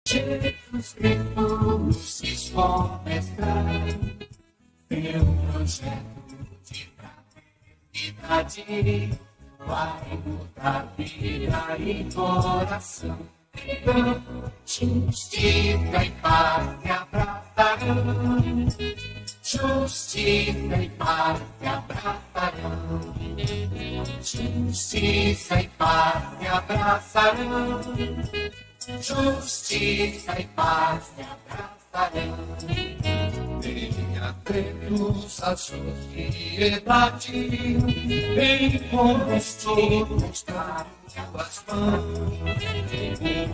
Jesus Cristo se esforça, tem um projeto de fraternidade, vai mudar vida e coração. Justiça e paz se abraçarão, justiça e paz se abraçarão, justiça e paz se abraçarão, justiça e paz se abraçarão. Venha termos a sociedade, vem conosco mostrar as mãos,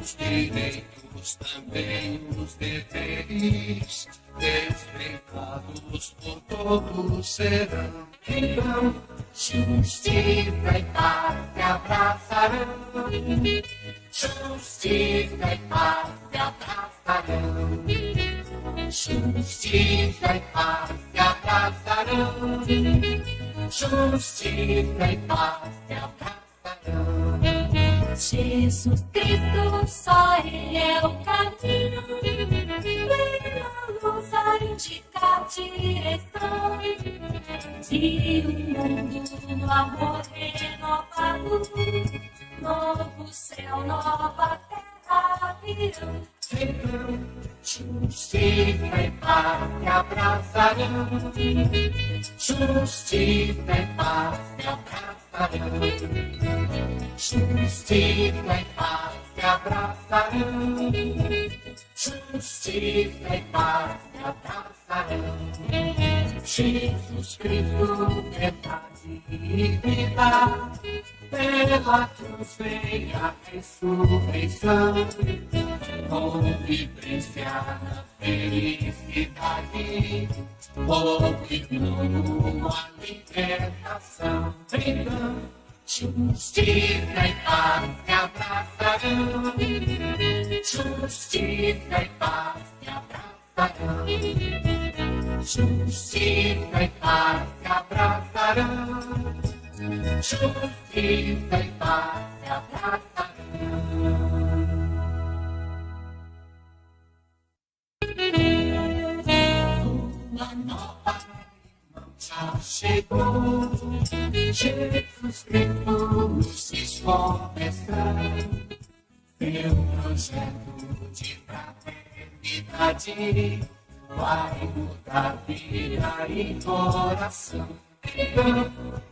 os direitos também os deveres, respeitados por todos serão. Então, justiça e paz se abraçarão, justiça e paz se abraçarão, justiça e paz se abraçarão, justiça e paz se abraçarão. Jesus Cristo, só Ele é o caminho, pela luz a indicar direção de um mundo no amor renovado, novo céu, nova terra virão. Justiça e paz se abraçarão, justiça e paz se abraçarão, justiça e paz se abraçarão, justiça e paz se abraçarão. Jesus Cristo, verdade e vida, pela cruz veio a ressurreição, convivência na felicidade, houve no a libertação. Então, justiça e paz se abraçarão, justiça e paz se abraçarão, justiça e paz se abraçarão, justiça e paz se abraçarão. Uma nova já chegou, Jesus Cristo se esforça, tem um projeto de fraternidade, vai mudar vida e coração.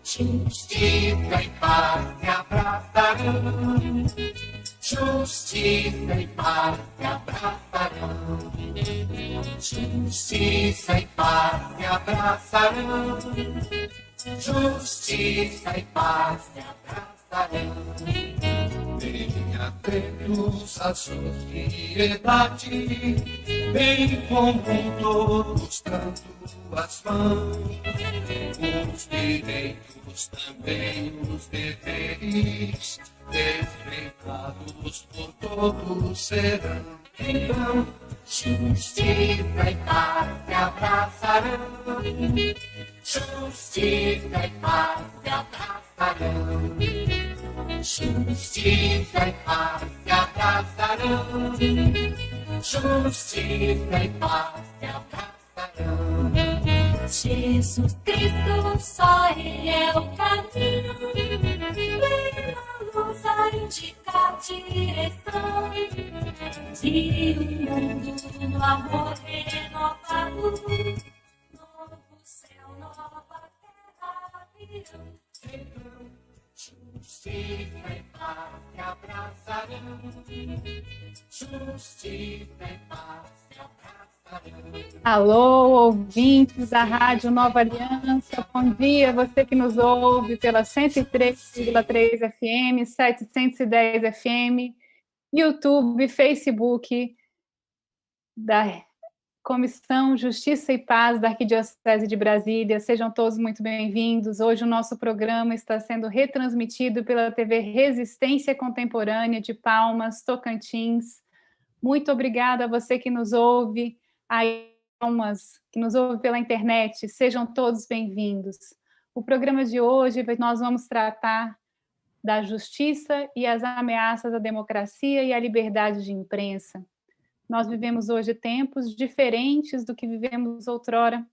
Justiça e paz se abraçarão, justiça e paz se abraçarão, justiça e paz se abraçarão, justiça e paz se abraçarão. Venha termos a sociedade, bem comum todos dando as mãos, os direitos também os deveres, respeitados por todos serão. Então, justiça e paz se abraçarão, justiça e paz se abraçarão, justiça e paz se abraçarão, justiça e paz se abraçarão. Jesus Cristo, só Ele é o caminho, pela luz a indicar direção de um mundo no amor renovado, novo céu, nova terra virão. Justiça e paz se abraçarão, justiça e paz se abraçarão. Alô, ouvintes da Rádio Nova Aliança, bom dia, você que nos ouve pela 103,3 FM, 710 FM, YouTube, Facebook da Comissão Justiça e Paz da Arquidiocese de Brasília. Sejam todos muito bem-vindos. Hoje o nosso programa está sendo retransmitido pela TV Resistência Contemporânea de Palmas, Tocantins. Muito obrigada a você que nos ouve, que nos ouve pela internet. Sejam todos bem-vindos. O programa de hoje nós vamos tratar da justiça e as ameaças à democracia e à liberdade de imprensa. Nós vivemos hoje tempos diferentes do que vivemos outrora,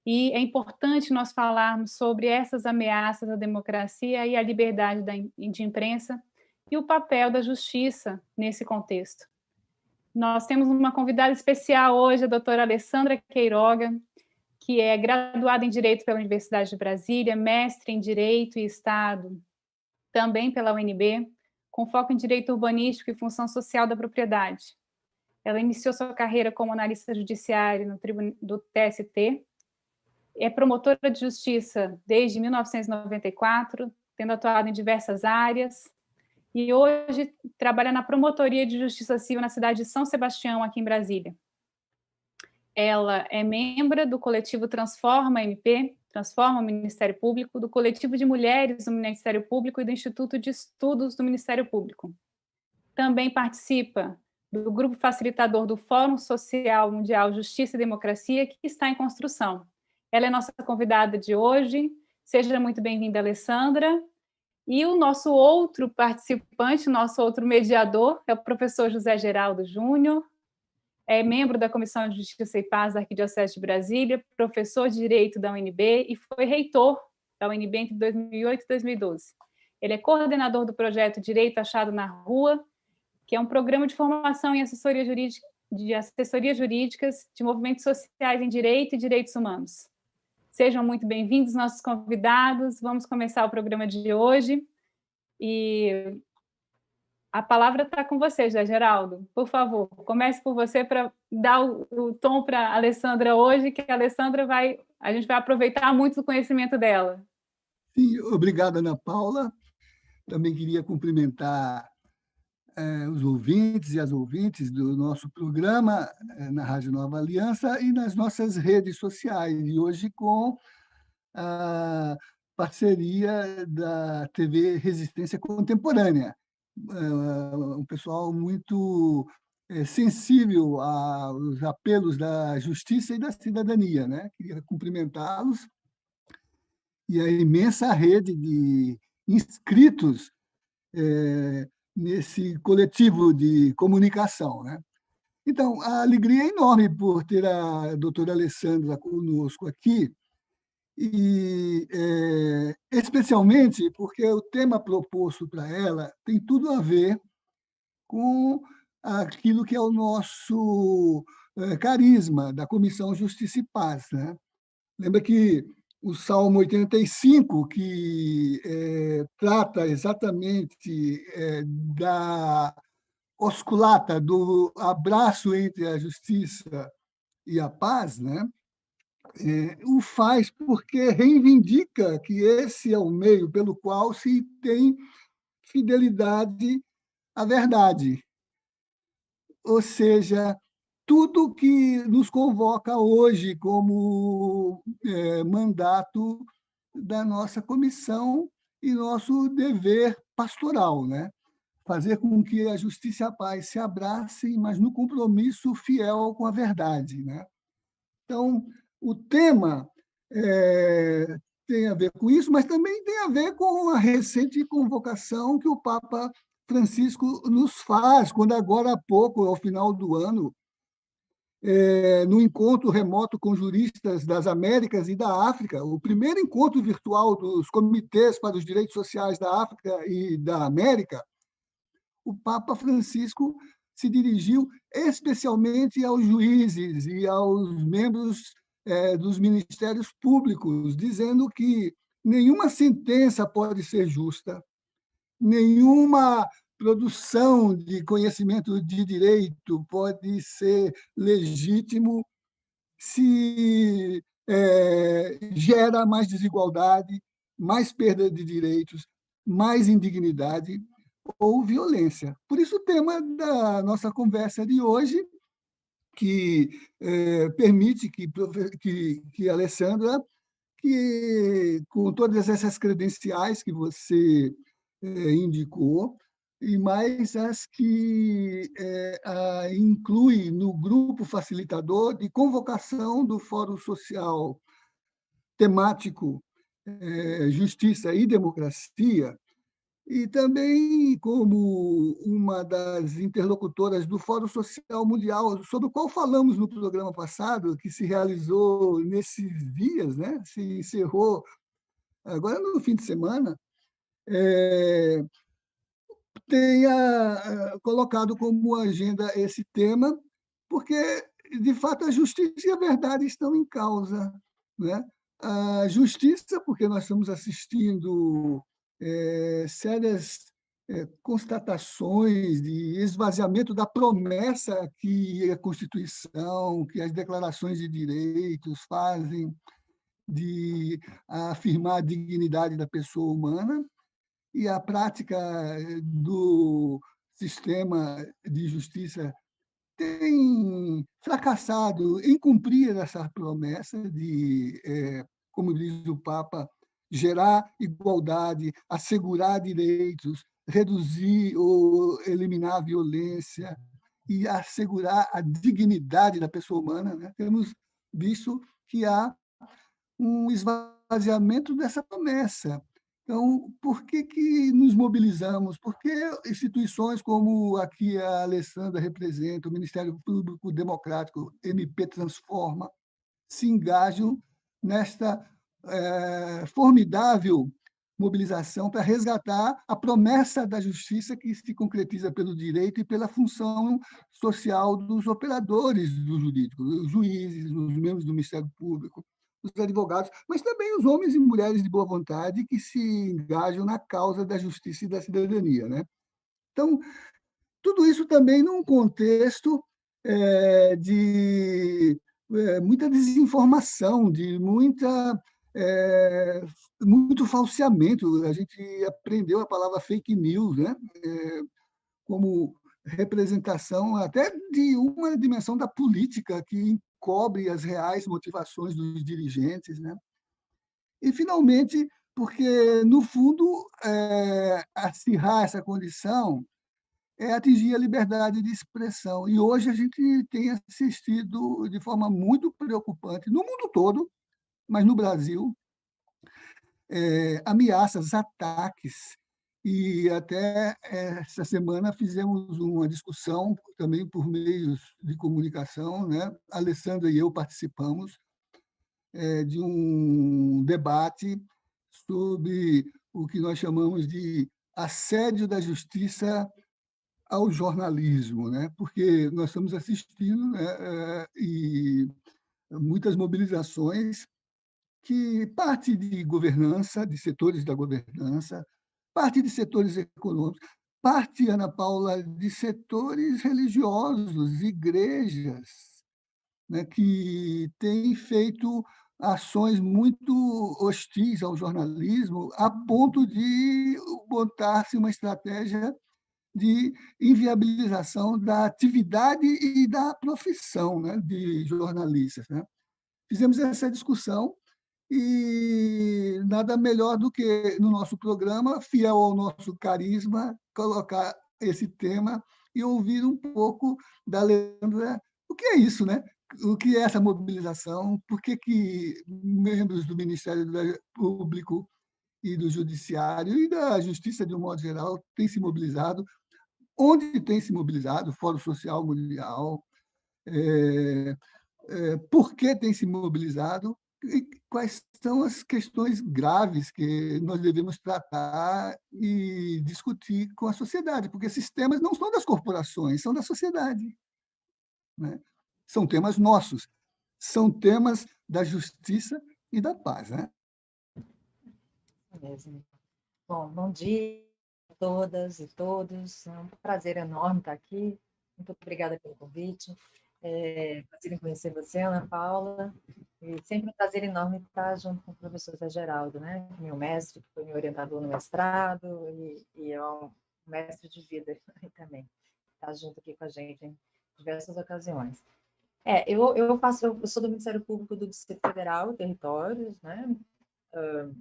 e é importante nós falarmos sobre essas ameaças à democracia e à liberdade de imprensa e o papel da justiça nesse contexto. Nós temos uma convidada especial hoje, a doutora Alessandra Queiroga, que é graduada em Direito pela Universidade de Brasília, mestre em Direito e Estado, também pela UNB, com foco em Direito Urbanístico e Função Social da Propriedade. Ela iniciou sua carreira como analista judiciária do TST, é promotora de justiça desde 1994, tendo atuado em diversas áreas, e hoje trabalha na Promotoria de Justiça Civil na cidade de São Sebastião, aqui em Brasília. Ela é membro do coletivo Transforma MP, Transforma o Ministério Público, do coletivo de mulheres do Ministério Público e do Instituto de Estudos do Ministério Público. Também participa do grupo facilitador do Fórum Social Mundial Justiça e Democracia, que está em construção. Ela é nossa convidada de hoje. Seja muito bem-vinda, Alessandra. E o nosso outro participante, nosso outro mediador, é o professor José Geraldo Júnior, é membro da Comissão de Justiça e Paz da Arquidiocese de Brasília, professor de Direito da UNB e foi reitor da UNB entre 2008 e 2012. Ele é coordenador do projeto Direito Achado na Rua, que é um programa de formação em assessorias jurídicas de movimentos sociais em direito e direitos humanos. Sejam muito bem-vindos, nossos convidados. Vamos começar o programa de hoje. E a palavra está com você, José Geraldo. Por favor, comece por você para dar o tom para a Alessandra hoje, que a Alessandra a gente vai aproveitar muito do conhecimento dela. Sim, obrigado, Ana Paula. Também queria cumprimentar os ouvintes e as ouvintes do nosso programa na Rádio Nova Aliança e nas nossas redes sociais, e hoje com a parceria da TV Resistência Contemporânea, um pessoal muito sensível aos apelos da justiça e da cidadania, né? Queria cumprimentá-los e a imensa rede de inscritos nesse coletivo de comunicação, né? Então, a alegria é enorme por ter a doutora Alessandra conosco aqui, e especialmente porque o tema proposto para ela tem tudo a ver com aquilo que é o nosso carisma da Comissão Justiça e Paz, né? Lembra que o Salmo 85, que trata exatamente da osculata, do abraço entre a justiça e a paz, né? O faz porque reivindica que esse é o meio pelo qual se tem fidelidade à verdade. Ou seja, tudo que nos convoca hoje como mandato da nossa comissão e nosso dever pastoral, né? Fazer com que a justiça e a paz se abracem, mas no compromisso fiel com a verdade, né? Então, o tema tem a ver com isso, mas também tem a ver com a recente convocação que o Papa Francisco nos faz, quando agora há pouco, ao final do ano, no encontro remoto com juristas das Américas e da África, o primeiro encontro virtual dos comitês para os direitos sociais da África e da América, o Papa Francisco se dirigiu especialmente aos juízes e aos membros dos ministérios públicos, dizendo que nenhuma sentença pode ser justa, nenhuma produção de conhecimento de direito pode ser legítimo se gera mais desigualdade, mais perda de direitos, mais indignidade ou violência. Por isso, o tema da nossa conversa de hoje, que permite que a Alessandra, que com todas essas credenciais que você indicou, e mais as que inclui no grupo facilitador de convocação do Fórum Social temático Justiça e Democracia, e também como uma das interlocutoras do Fórum Social Mundial, sobre o qual falamos no programa passado, que se realizou nesses dias, né? Se encerrou agora no fim de semana, tenha colocado como agenda esse tema, porque, de fato, a justiça e a verdade estão em causa, né? A justiça, porque nós estamos assistindo sérias constatações de esvaziamento da promessa que a Constituição, que as declarações de direitos fazem de afirmar a dignidade da pessoa humana, e a prática do sistema de justiça tem fracassado em cumprir essa promessa de, como diz o Papa, gerar igualdade, assegurar direitos, reduzir ou eliminar a violência e assegurar a dignidade da pessoa humana. Né? Temos visto que há um esvaziamento dessa promessa. Então, por que nos mobilizamos? Por que instituições como aqui a Alessandra representa, o Ministério Público Democrático, MP Transforma, se engajam nesta formidável mobilização para resgatar a promessa da justiça que se concretiza pelo direito e pela função social dos operadores do jurídico, os juízes, os membros do Ministério Público, os advogados, mas também os homens e mulheres de boa vontade que se engajam na causa da justiça e da cidadania. Né? Então, tudo isso também num contexto de muita desinformação, de muito falseamento. A gente aprendeu a palavra fake news, né? Como representação até de uma dimensão da política que encobre as reais motivações dos dirigentes. Né? E, finalmente, porque, no fundo, acirrar essa condição é atingir a liberdade de expressão. E hoje a gente tem assistido de forma muito preocupante, no mundo todo, mas no Brasil, ameaças, ataques. E até essa semana fizemos uma discussão, também por meios de comunicação, né? A Alessandra e eu participamos de um debate sobre o que nós chamamos de assédio da justiça ao jornalismo, né? Porque nós estamos assistindo, né, e muitas mobilizações que parte de governança, de setores da governança, parte de setores econômicos, parte, Ana Paula, de setores religiosos, igrejas, né, que têm feito ações muito hostis ao jornalismo, a ponto de montar-se uma estratégia de inviabilização da atividade e da profissão, né, de jornalistas. Né? Fizemos essa discussão e nada melhor do que, no nosso programa, fiel ao nosso carisma, colocar esse tema e ouvir um pouco da Leandra o que é isso, né? O que é essa mobilização, por que membros do Ministério Público e do Judiciário e da Justiça, de um modo geral, têm se mobilizado, onde tem se mobilizado, Fórum Social Mundial, por que tem se mobilizado e quais são as questões graves que nós devemos tratar e discutir com a sociedade, porque esses temas não são das corporações, são da sociedade. Né? São temas nossos, são temas da justiça e da paz. Né? Mesmo. Bom dia a todas e todos. É um prazer enorme estar aqui. Muito obrigada pelo convite. Prazer em conhecer você, Ana Paula. E sempre um prazer enorme estar junto com o professor Zé Geraldo, né? Meu mestre, que foi meu orientador no mestrado e é um mestre de vida também. Está junto aqui com a gente em diversas ocasiões. Eu sou do Ministério Público do Distrito Federal, Territórios, né?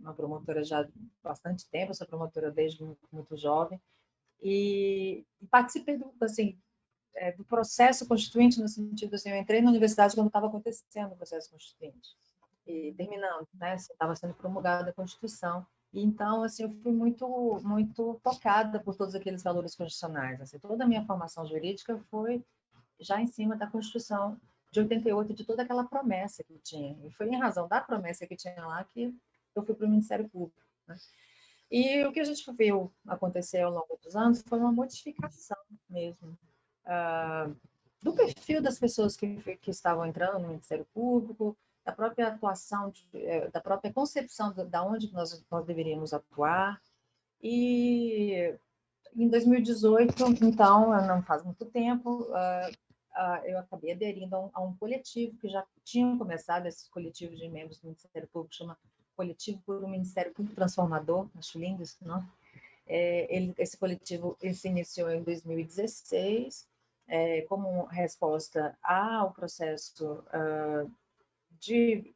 Uma promotora já há bastante tempo, eu sou promotora desde muito jovem, e participei do processo constituinte, no sentido assim, eu entrei na universidade quando estava acontecendo o processo constituinte, e terminando, né, estava sendo promulgada a Constituição, Então, assim, eu fui muito tocada por todos aqueles valores constitucionais. Assim, toda a minha formação jurídica foi já em cima da Constituição de 88, de toda aquela promessa que tinha. E foi em razão da promessa que tinha lá que eu fui para o Ministério Público, né? E o que a gente viu acontecer ao longo dos anos foi uma modificação mesmo do perfil das pessoas que estavam entrando no Ministério Público, da própria atuação, da própria concepção da onde nós deveríamos atuar. E em 2018, então, não faz muito tempo, eu acabei aderindo a um coletivo que já tinha começado, esses coletivos de membros do Ministério Público, chama Coletivo por um Ministério Público Transformador, acho lindo isso, não? Esse coletivo se iniciou em 2016, como resposta ao processo de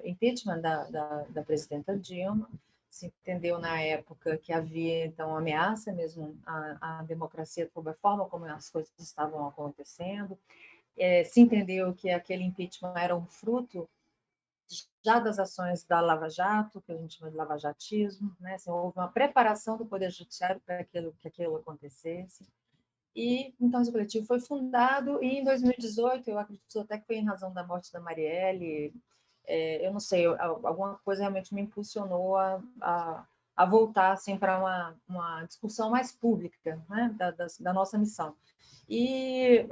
impeachment da presidenta Dilma. Se entendeu na época que havia, então, ameaça mesmo à democracia, por a forma como as coisas estavam acontecendo. Se entendeu que aquele impeachment era um fruto já das ações da Lava Jato, que a gente chama de lavajatismo, né? Assim, houve uma preparação do Poder Judiciário para que aquilo acontecesse. E então esse coletivo foi fundado e em 2018, eu acredito até que foi em razão da morte da Marielle, eu não sei, alguma coisa realmente me impulsionou a voltar assim, para uma discussão mais pública, né, da nossa missão. E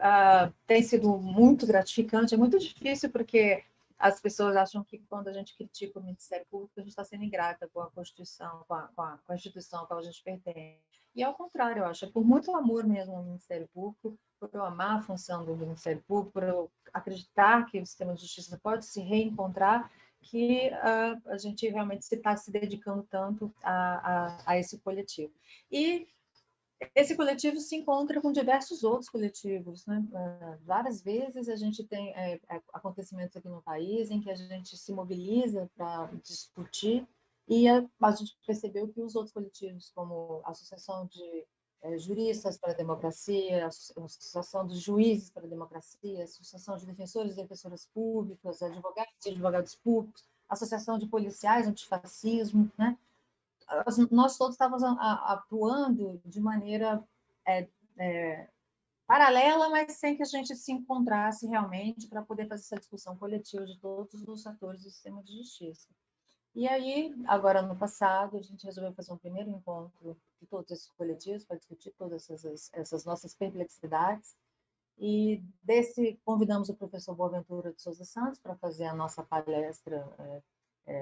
tem sido muito gratificante, é muito difícil porque as pessoas acham que quando a gente critica o Ministério Público, a gente está sendo ingrata com a Constituição, com a instituição a qual a gente pertence. E ao contrário, eu acho, é por muito amor mesmo ao Ministério Público, por eu amar a função do Ministério Público, por eu acreditar que o sistema de justiça pode se reencontrar, que a gente realmente está se dedicando tanto a esse coletivo. E esse coletivo se encontra com diversos outros coletivos, né? Várias vezes a gente tem acontecimentos aqui no país em que a gente se mobiliza para discutir e a gente percebeu que os outros coletivos, como a Associação de Juristas para a Democracia, a Associação dos Juízes para a Democracia, a Associação de Defensores e Defensoras Públicas, advogados e advogados públicos, a Associação de Policiais Antifascismo, né? Nós todos estávamos atuando de maneira paralela, mas sem que a gente se encontrasse realmente para poder fazer essa discussão coletiva de todos os atores do sistema de justiça. E aí, agora no passado, a gente resolveu fazer um primeiro encontro de todos esses coletivos para discutir todas essas nossas perplexidades. E convidamos o professor Boaventura de Souza Santos para fazer a nossa palestra,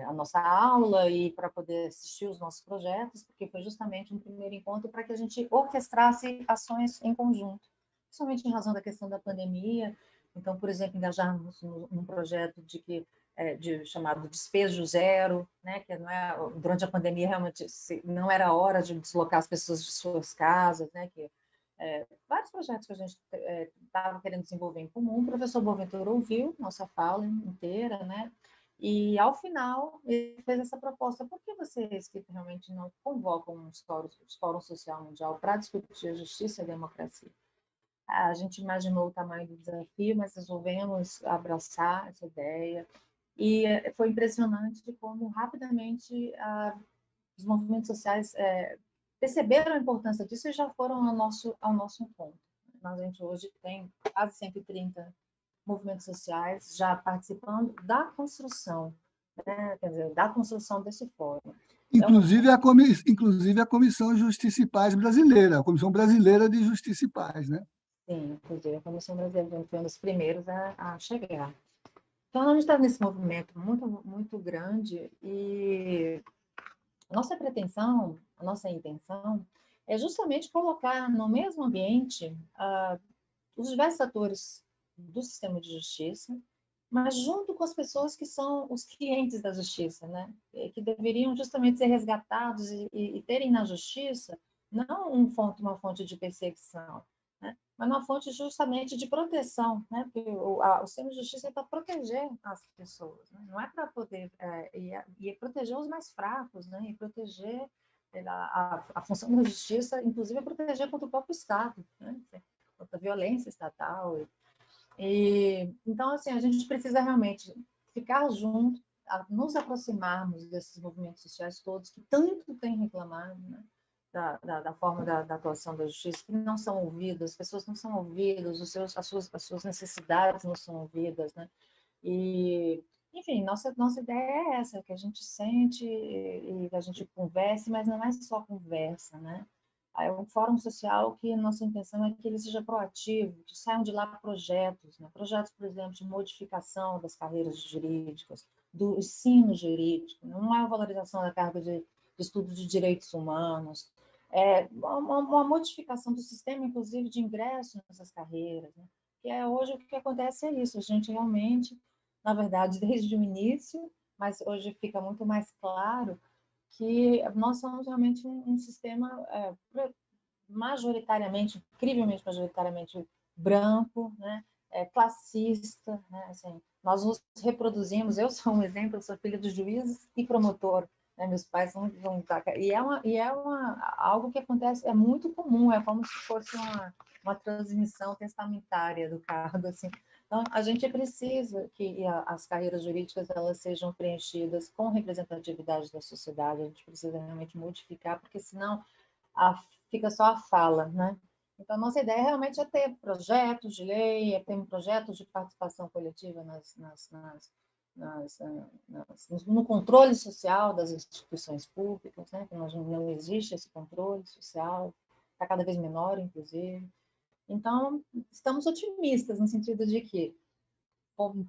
a nossa aula e para poder assistir os nossos projetos, porque foi justamente um primeiro encontro para que a gente orquestrasse ações em conjunto, principalmente em razão da questão da pandemia. Então, por exemplo, engajarmos num projeto chamado Despejo Zero, né, que não é, durante a pandemia realmente não era hora de deslocar as pessoas de suas casas, né, que vários projetos que a gente estava querendo desenvolver em comum. O professor Boaventura ouviu nossa fala inteira, né, e, ao final, ele fez essa proposta: por que vocês que realmente não convocam os fóruns social mundial para discutir a justiça e a democracia? A gente imaginou o tamanho do desafio, mas resolvemos abraçar essa ideia. E foi impressionante de como rapidamente os movimentos sociais perceberam a importância disso e já foram ao nosso encontro. A gente hoje tem quase 130 movimentos sociais já participando da construção, né? Quer dizer, da construção desse fórum. Inclusive a Comissão Justiça e Paz brasileira, a Comissão Brasileira de Justiça e Paz, né? Sim, inclusive a Comissão Brasileira foi um dos primeiros a chegar. Então, a gente está nesse movimento muito, muito grande e a nossa pretensão, a nossa intenção é justamente colocar no mesmo ambiente os diversos atores do sistema de justiça, mas junto com as pessoas que são os clientes da justiça, né? Que deveriam justamente ser resgatados e terem na justiça não uma fonte de perseguição, né? Mas uma fonte justamente de proteção, né? Porque o sistema de justiça é para proteger as pessoas, né? Não é para poder e proteger os mais fracos, né? E proteger a função da justiça, inclusive, é proteger contra o próprio Estado, né? Contra a violência estatal. Então, assim, a gente precisa realmente ficar junto, nos aproximarmos desses movimentos sociais todos que tanto têm reclamado, né, da forma da atuação da justiça, que não são ouvidas, as pessoas não são ouvidas, as suas necessidades não são ouvidas, né? E, enfim, nossa ideia é essa, que a gente sente e que a gente converse, mas não é só conversa, né? É um fórum social que nossa intenção é que ele seja proativo, que saiam de lá projetos, né? Projetos, por exemplo, de modificação das carreiras jurídicas, do ensino jurídico, não é a valorização da carga de estudo de direitos humanos, é uma modificação do sistema, inclusive, de ingresso nessas carreiras, né? Que é hoje o que acontece é isso, a gente realmente, na verdade, desde o início, mas hoje fica muito mais claro que nós somos realmente um sistema majoritariamente, incrivelmente majoritariamente branco, né? Classista, né? Assim, nós nos reproduzimos, eu sou um exemplo, eu sou filha de juiz e promotor, né? Meus pais vão algo que acontece, é muito comum, é como se fosse uma transmissão testamentária do cargo, assim. Então, a gente precisa que as carreiras jurídicas elas sejam preenchidas com representatividade da sociedade, a gente precisa realmente modificar, porque senão fica só a fala, né? Então, nossa ideia realmente é ter projetos de lei, é ter projetos de participação coletiva no controle social das instituições públicas, né? Que não existe esse controle social, está cada vez menor, inclusive. Então, estamos otimistas no sentido de que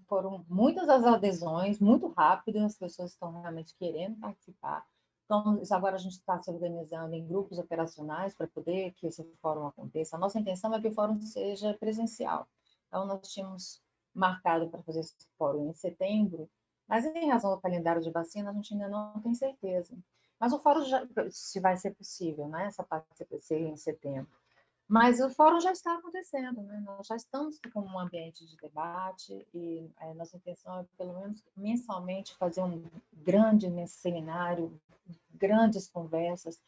foram muitas as adesões, muito rápido, as pessoas estão realmente querendo participar. Então, agora a gente está se organizando em grupos operacionais para poder que esse fórum aconteça. A nossa intenção é que o fórum seja presencial. Então, nós tínhamos marcado para fazer esse fórum em setembro, mas em razão do calendário de vacina, a gente ainda não tem certeza. Mas o fórum já, se vai ser possível, né? Essa parte vai ser em setembro. Mas o fórum já está acontecendo, né? Nós já estamos com um ambiente de debate e nossa intenção é, pelo menos mensalmente, fazer um grande seminário, grandes conversas.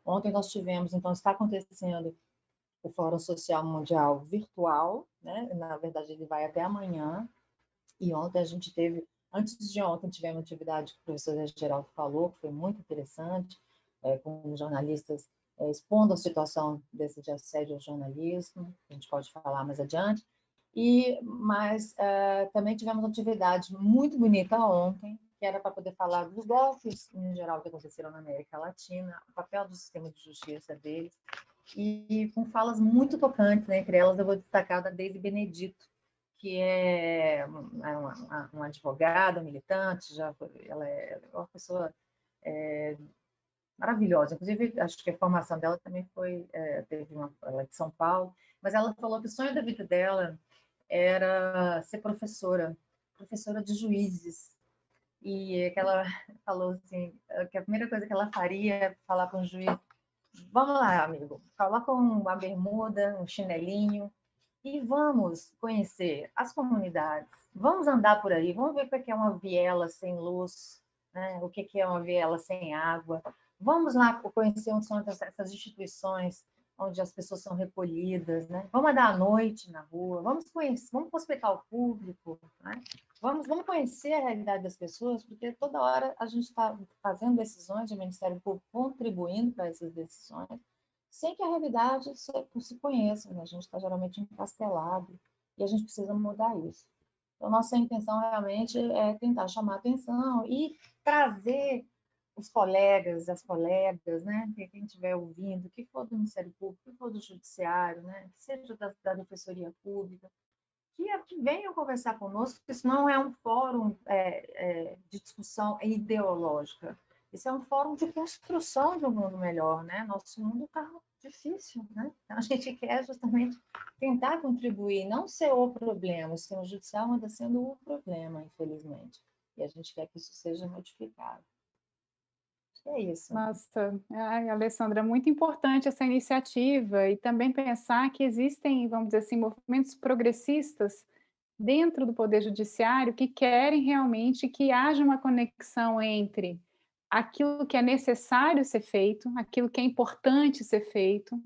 Ontem nós tivemos, então está acontecendo o Fórum Social Mundial virtual, né? Na verdade, ele vai até amanhã. E ontem a gente teve, antes de ontem, tivemos uma atividade que o professor Geraldo falou, que foi muito interessante, com jornalistas expondo a situação desse de assédio ao jornalismo, a gente pode falar mais adiante, mas também tivemos uma atividade muito bonita ontem, que era para poder falar dos golpes, em geral, que aconteceram na América Latina, o papel do sistema de justiça deles, e com falas muito tocantes, né? Entre elas eu vou destacar a da Deise Benedito, que é uma advogada, militante, ela é uma pessoa maravilhosa. Inclusive, acho que a formação dela também ela é de São Paulo, mas ela falou que o sonho da vida dela era ser professora de juízes. E que ela falou assim, que a primeira coisa que ela faria é falar para um juiz: vamos lá, amigo, coloca uma bermuda, um chinelinho, e vamos conhecer as comunidades. Vamos andar por aí, vamos ver o que é uma viela sem luz, né? O que é uma viela sem água. Vamos lá conhecer onde são essas instituições onde as pessoas são recolhidas, né? Vamos andar à noite na rua, vamos conhecer, vamos para o hospital público, né? Vamos conhecer a realidade das pessoas, porque toda hora a gente está fazendo decisões, o Ministério Público contribuindo para essas decisões, sem que a realidade se conheça, né? A gente está geralmente encastelado e a gente precisa mudar isso. Então, nossa intenção realmente é tentar chamar atenção e trazer os colegas, as colegas, né? Quem estiver ouvindo, que for do Ministério Público, que for do Judiciário, né? Que seja da Defensoria Pública, que venham conversar conosco, porque isso não é um fórum de discussão ideológica. Isso é um fórum de construção de um mundo melhor, né? Nosso mundo está difícil, né? Então, a gente quer justamente tentar contribuir, não ser o problema. O sistema judicial anda sendo o problema, infelizmente. E a gente quer que isso seja modificado. É isso. Nossa, ai, Alessandra, é muito importante essa iniciativa e também pensar que existem, vamos dizer assim, movimentos progressistas dentro do Poder Judiciário que querem realmente que haja uma conexão entre aquilo que é necessário ser feito, aquilo que é importante ser feito,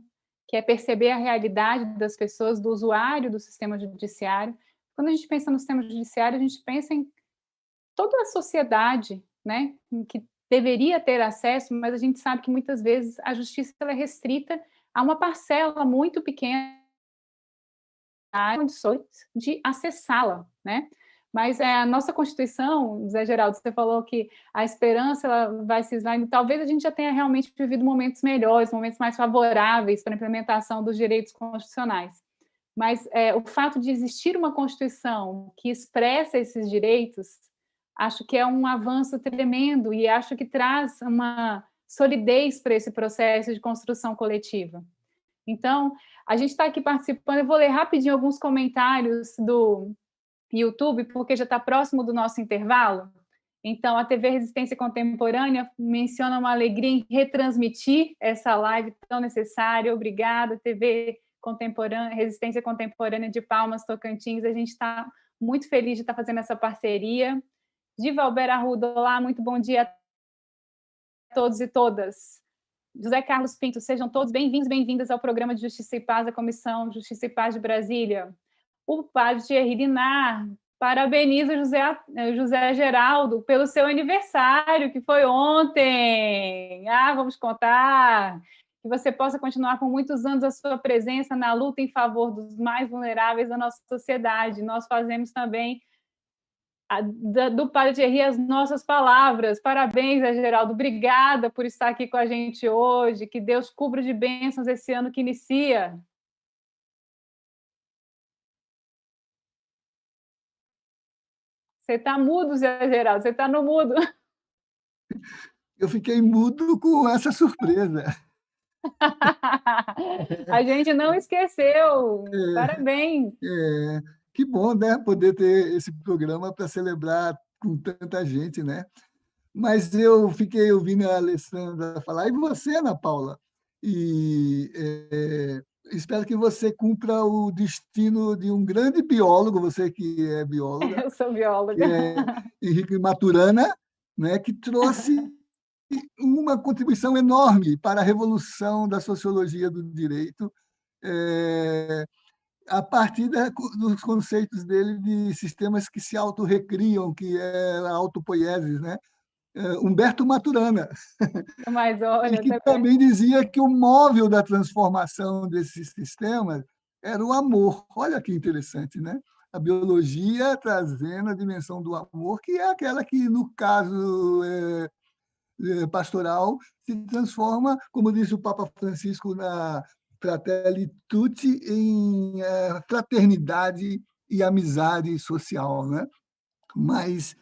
que é perceber a realidade das pessoas, do usuário do sistema judiciário. Quando a gente pensa no sistema judiciário, a gente pensa em toda a sociedade, né, que deveria ter acesso, mas a gente sabe que muitas vezes a justiça ela é restrita a uma parcela muito pequena de condições de acessá-la, né? Mas a nossa Constituição, Zé Geraldo, você falou que a esperança ela vai se esvaindo. Talvez a gente já tenha realmente vivido momentos melhores, momentos mais favoráveis para a implementação dos direitos constitucionais. Mas o fato de existir uma Constituição que expressa esses direitos, acho que é um avanço tremendo e acho que traz uma solidez para esse processo de construção coletiva. Então, a gente está aqui participando, eu vou ler rapidinho alguns comentários do YouTube, porque já está próximo do nosso intervalo. Então, a TV Resistência Contemporânea menciona uma alegria em retransmitir essa live tão necessária. Obrigada, TV Contemporânea, Resistência Contemporânea de Palmas, Tocantins. A gente está muito feliz de estar fazendo essa parceria. Divalber Arruda, olá, muito bom dia a todos e todas. José Carlos Pinto, sejam todos bem-vindos, bem-vindas ao programa de Justiça e Paz da Comissão Justiça e Paz de Brasília. O padre Thierry Linar parabeniza José Geraldo pelo seu aniversário, que foi ontem. Vamos contar. Que você possa continuar por muitos anos a sua presença na luta em favor dos mais vulneráveis da nossa sociedade. Nós fazemos também do Padre Thierry as nossas palavras. Parabéns, Geraldo. Obrigada por estar aqui com a gente hoje. Que Deus cubra de bênçãos esse ano que inicia. Você está mudo, Zé Geraldo. Você está no mudo. Eu fiquei mudo com essa surpresa. A gente não esqueceu. Parabéns. Que bom, né, poder ter esse programa para celebrar com tanta gente, né? Mas eu fiquei ouvindo a Alessandra falar, e você, Ana Paula? E espero que você cumpra o destino de um grande biólogo, você que é bióloga, Eu sou que bióloga. é Henrique Maturana, né, que trouxe uma contribuição enorme para a revolução da sociologia do direito, a partir dos conceitos dele de sistemas que se autorrecriam, que é a autopoiesis, né? Humberto Maturana, Mas e olha, que também dizia que o móvel da transformação desses sistemas era o amor. Olha que interessante, né? A biologia trazendo a dimensão do amor, que é aquela que, no caso pastoral, se transforma, como disse o Papa Francisco na Fratelli Tutti, em fraternidade e amizade social, né? Mas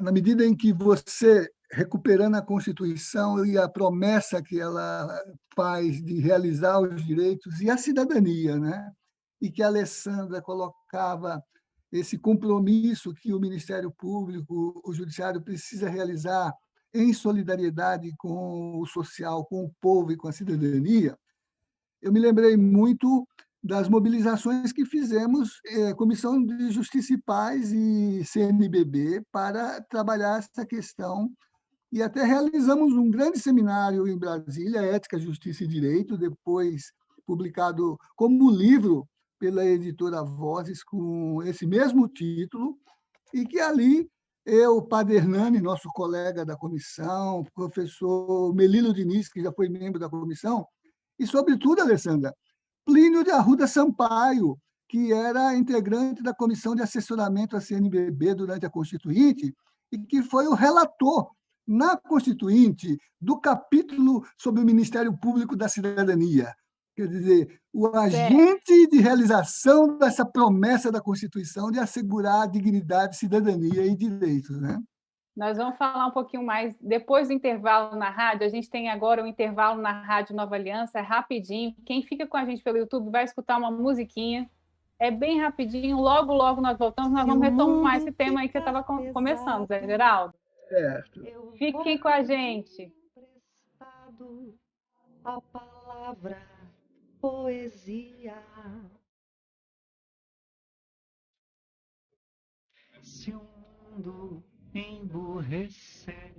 na medida em que você, recuperando a Constituição e a promessa que ela faz de realizar os direitos e a cidadania, né? E que a Alessandra colocava esse compromisso que o Ministério Público, o Judiciário precisa realizar em solidariedade com o social, com o povo e com a cidadania, eu me lembrei muito das mobilizações que fizemos, Comissão de Justiça e Paz e CNBB, para trabalhar essa questão. E até realizamos um grande seminário em Brasília, Ética, Justiça e Direito, depois publicado como livro pela editora Vozes, com esse mesmo título, e que ali eu, Padre Hernani, nosso colega da comissão, professor Melilo Diniz, que já foi membro da comissão, e, sobretudo, Alessandra, Plínio de Arruda Sampaio, que era integrante da Comissão de Assessoramento à CNBB durante a Constituinte e que foi o relator na Constituinte do capítulo sobre o Ministério Público da Cidadania. Quer dizer, o agente de realização dessa promessa da Constituição de assegurar a dignidade, cidadania e direitos, né? Nós vamos falar um pouquinho mais depois do intervalo na rádio. A gente tem agora o intervalo na Rádio Nova Aliança, é rapidinho. Quem fica com a gente pelo YouTube vai escutar uma musiquinha. É bem rapidinho, logo, logo nós voltamos. Nós vamos retomar esse tema aí que eu estava começando, Zé Geraldo. Fiquem com a gente. A palavra poesia. Se o mundo emburrecer,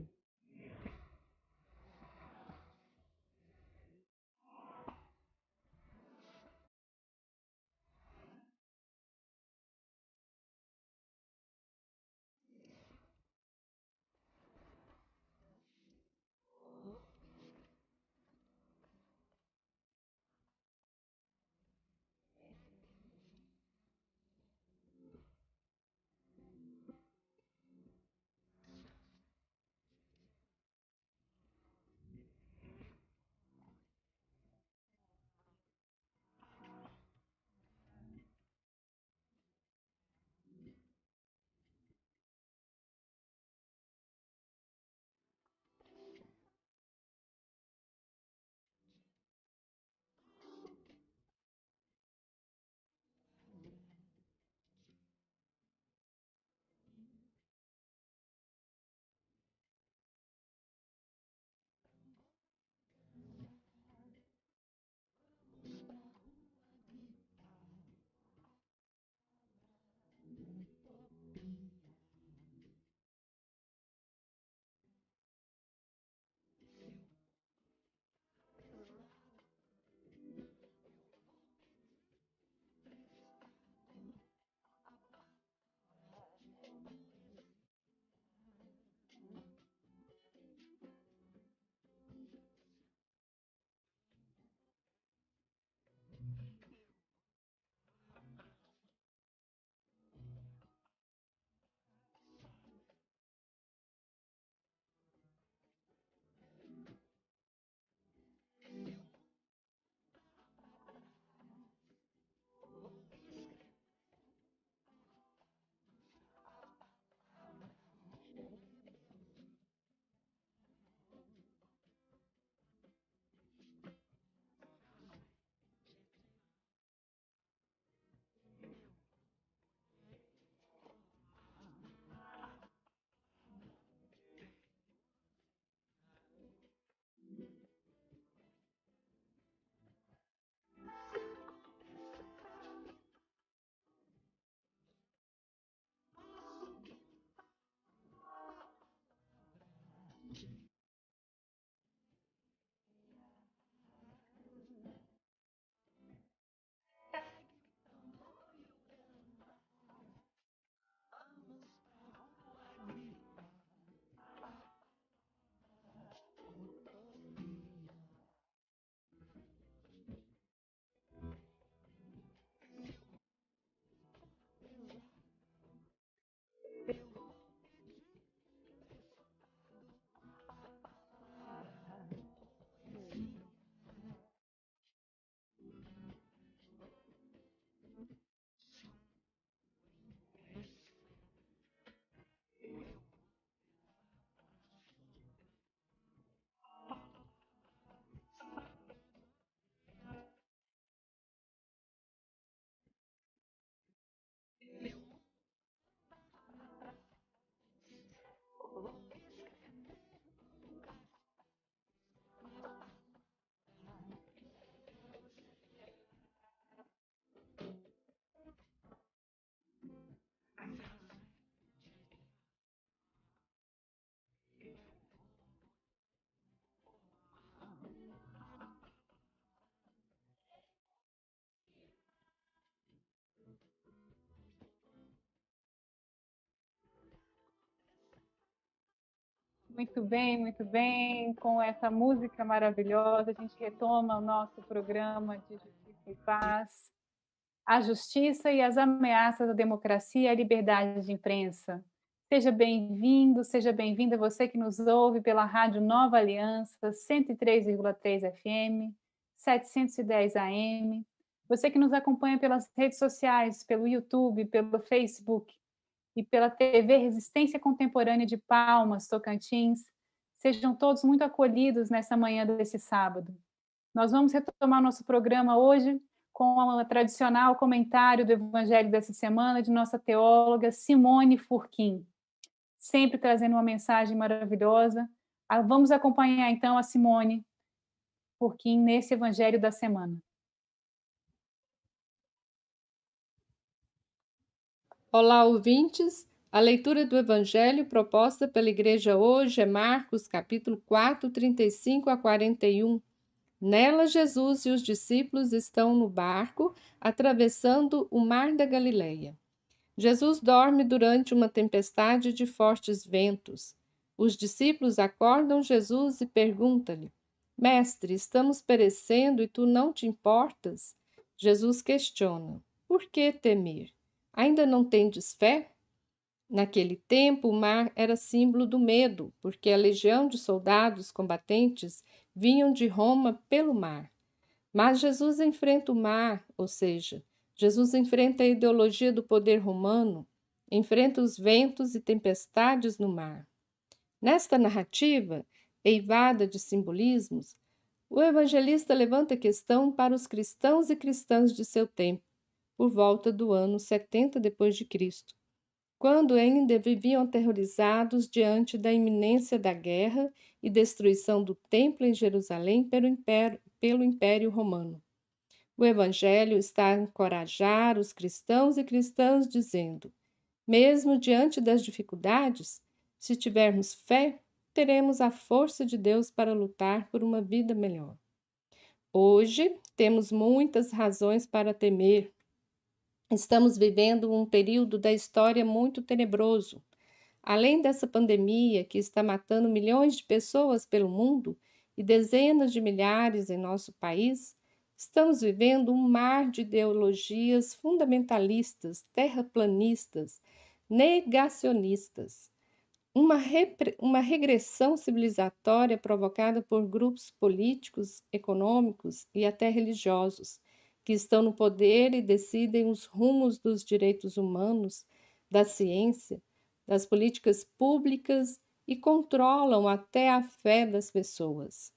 Muito bem, muito bem. Com essa música maravilhosa, a gente retoma o nosso programa de Justiça e Paz. A justiça e as ameaças à democracia e à liberdade de imprensa. Seja bem-vindo, seja bem-vinda você que nos ouve pela Rádio Nova Aliança, 103,3 FM, 710 AM. Você que nos acompanha pelas redes sociais, pelo YouTube, pelo Facebook e pela TV Resistência Contemporânea de Palmas, Tocantins. Sejam todos muito acolhidos nessa manhã desse sábado. Nós vamos retomar nosso programa hoje com o tradicional comentário do Evangelho dessa semana de nossa teóloga Simone Furquim, sempre trazendo uma mensagem maravilhosa. Vamos acompanhar então a Simone Furquim nesse Evangelho da semana. Olá, ouvintes. A leitura do Evangelho proposta pela Igreja hoje é Marcos, capítulo 4, 35 a 41. Nela, Jesus e os discípulos estão no barco, atravessando o mar da Galileia. Jesus dorme durante uma tempestade de fortes ventos. Os discípulos acordam Jesus e perguntam-lhe: Mestre, estamos perecendo e tu não te importas? Jesus questiona: Por que temer? Ainda não tendes fé? Naquele tempo, o mar era símbolo do medo, porque a legião de soldados combatentes vinham de Roma pelo mar. Mas Jesus enfrenta o mar, ou seja, Jesus enfrenta a ideologia do poder romano, enfrenta os ventos e tempestades no mar. Nesta narrativa, eivada de simbolismos, o evangelista levanta a questão para os cristãos e cristãs de seu tempo, por volta do ano 70 depois de Cristo, quando ainda viviam aterrorizados diante da iminência da guerra e destruição do templo em Jerusalém pelo Império Romano. O Evangelho está a encorajar os cristãos e cristãs, dizendo: mesmo diante das dificuldades, se tivermos fé, teremos a força de Deus para lutar por uma vida melhor. Hoje, temos muitas razões para temer. Estamos vivendo um período da história muito tenebroso. Além dessa pandemia que está matando milhões de pessoas pelo mundo e dezenas de milhares em nosso país, estamos vivendo um mar de ideologias fundamentalistas, terraplanistas, negacionistas. Uma regressão civilizatória provocada por grupos políticos, econômicos e até religiosos, que estão no poder e decidem os rumos dos direitos humanos, da ciência, das políticas públicas e controlam até a fé das pessoas.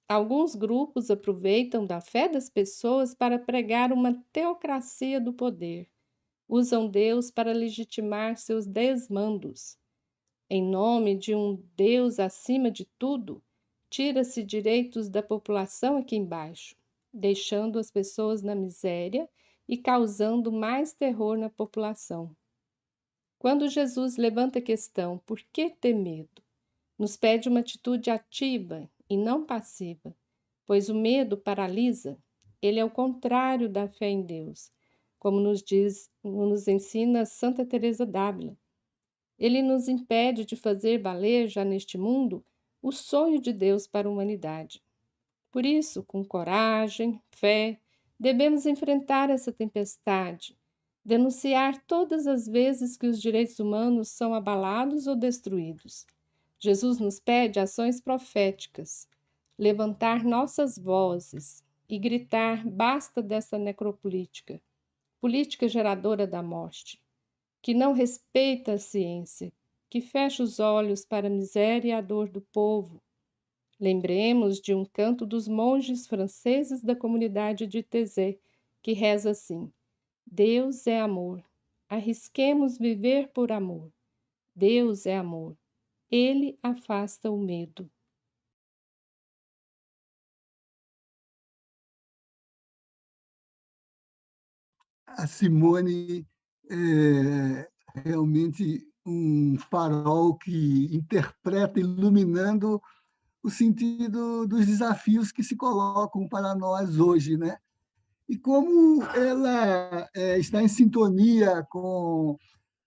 Alguns grupos aproveitam da fé das pessoas para pregar uma teocracia do poder. Usam Deus para legitimar seus desmandos. Em nome de um Deus acima de tudo, tira-se direitos da população aqui embaixo, deixando as pessoas na miséria e causando mais terror na população. Quando Jesus levanta a questão por que ter medo, nos pede uma atitude ativa e não passiva, pois o medo paralisa. Ele é o contrário da fé em Deus, como nos ensina Santa Teresa d'Ávila. Ele nos impede de fazer valer já neste mundo o sonho de Deus para a humanidade. Por isso, com coragem, fé, devemos enfrentar essa tempestade, denunciar todas as vezes que os direitos humanos são abalados ou destruídos. Jesus nos pede ações proféticas, levantar nossas vozes e gritar: basta dessa necropolítica, política geradora da morte, que não respeita a ciência, que fecha os olhos para a miséria e a dor do povo. Lembremos de um canto dos monges franceses da comunidade de Taizé, que reza assim: Deus é amor, arrisquemos viver por amor. Deus é amor, Ele afasta o medo. A Simone é realmente um farol que interpreta, iluminando o sentido dos desafios que se colocam para nós hoje, né? E como ela está em sintonia com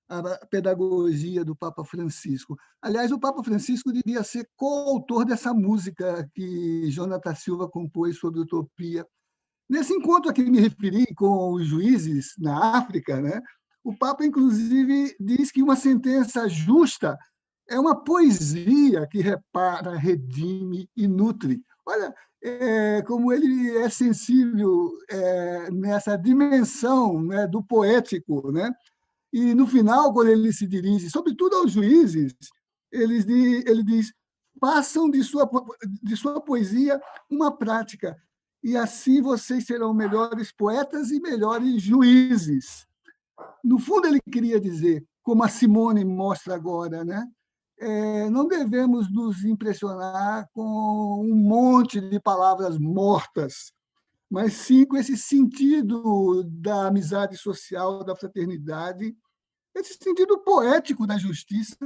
a pedagogia do Papa Francisco. Aliás, o Papa Francisco devia ser coautor dessa música que Jonathan Silva compôs sobre utopia. Nesse encontro a que me referi com os juízes na África, né, o Papa, inclusive, diz que uma sentença justa é uma poesia que repara, redime e nutre. Olha, como ele é sensível nessa dimensão, né, do poético, né? E, no final, quando ele se dirige, sobretudo aos juízes, ele diz: façam de sua poesia uma prática, e assim vocês serão melhores poetas e melhores juízes. No fundo, ele queria dizer, como a Simone mostra agora, né? Não devemos nos impressionar com um monte de palavras mortas, mas sim com esse sentido da amizade social, da fraternidade, esse sentido poético da justiça,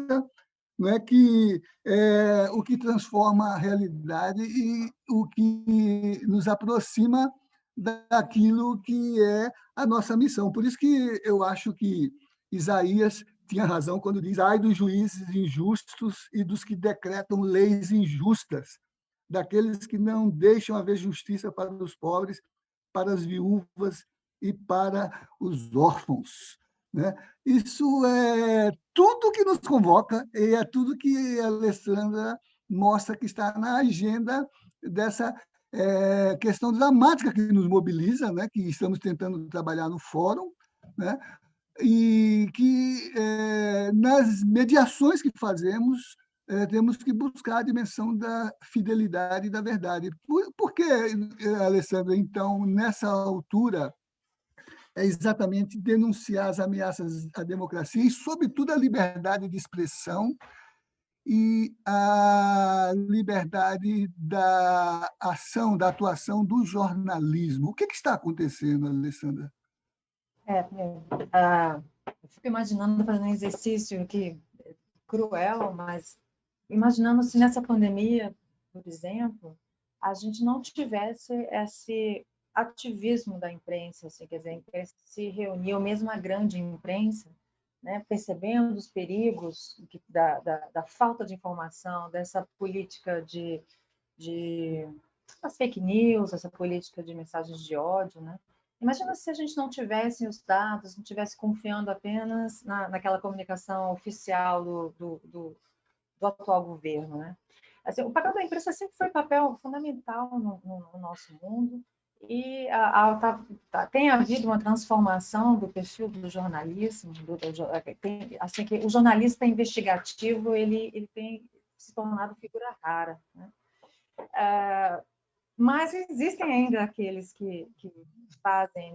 não é que é o que transforma a realidade e o que nos aproxima daquilo que é a nossa missão. Por isso que eu acho que Isaías tinha razão quando diz: ai dos juízes injustos e dos que decretam leis injustas, daqueles que não deixam haver justiça para os pobres, para as viúvas e para os órfãos. Né? Isso é tudo que nos convoca e é tudo que a Alessandra mostra que está na agenda dessa questão dramática que nos mobiliza, né? Que estamos tentando trabalhar no fórum, né? E que, nas mediações que fazemos, temos que buscar a dimensão da fidelidade e da verdade. Por que, Alessandra, então, nessa altura, é exatamente denunciar as ameaças à democracia e, sobretudo, a liberdade de expressão e a liberdade da ação, da atuação do jornalismo? O que está acontecendo, Alessandra? Eu fico imaginando, fazendo um exercício aqui cruel, mas imaginando se nessa pandemia, por exemplo, a gente não tivesse esse ativismo da imprensa, assim, quer dizer, a imprensa se reuniu, mesmo a grande imprensa, né, percebendo os perigos da falta de informação, dessa política das fake news, essa política de mensagens de ódio, né? Imagina se a gente não tivesse os dados, não tivesse confiando apenas naquela comunicação oficial do atual governo, né? Assim, o papel da imprensa sempre foi um papel fundamental no nosso mundo e tem havido uma transformação do perfil do jornalismo, assim que o jornalista investigativo ele tem se tornado figura rara, né? Mas existem ainda aqueles que fazem